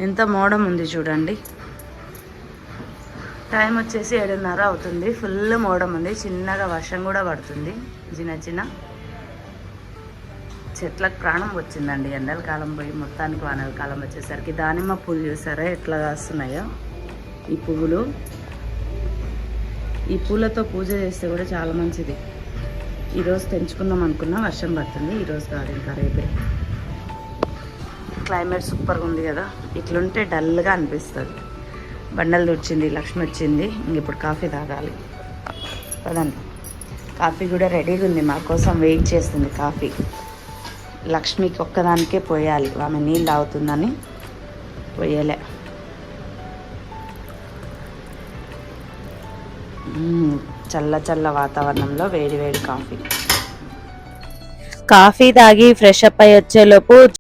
ఎంత మోడం ఉంది చూడండి. టైం వచ్చేసి 7:30 అవుతుంది. ఫుల్ మోడం ఉంది. చిన్నగా వర్షం కూడా పడుతుంది. చిన్న చెట్లకు ప్రాణం వచ్చిందండి. ఎండల కాలం పోయి మొత్తానికి వానల కాలం వచ్చేసరికి దానిమ్మ పూలు చూసారా ఎట్లా కాస్తున్నాయో. ఈ పువ్వులు, ఈ పూలతో పూజ చేస్తే కూడా చాలా మంచిది. ఈరోజు తెంచుకుందాం అనుకున్నా, వర్షం పడుతుంది. ఈరోజు కాదు, ఇంకా రేపే. క్లైమేట్ సూపర్గా ఉంది కదా. ఇట్లుంటే డల్గా అనిపిస్తుంది. బండలు తుడిచింది, లక్ష్మి వచ్చింది. ఇంక ఇప్పుడు కాఫీ తాగాలి. పదండి. కాఫీ కూడా రెడీగా ఉంది, మా కోసం వెయిట్ చేస్తుంది. కాఫీ లక్ష్మికి ఒక్కదానికే పోయాలి, ఆమె నీళ్ళు తాగుతుందని పోయలే. చల్ల చల్ల వాతావరణంలో వేడి వేడి కాఫీ తాగి ఫ్రెష్ అప్ అయ్యి వచ్చేలోపు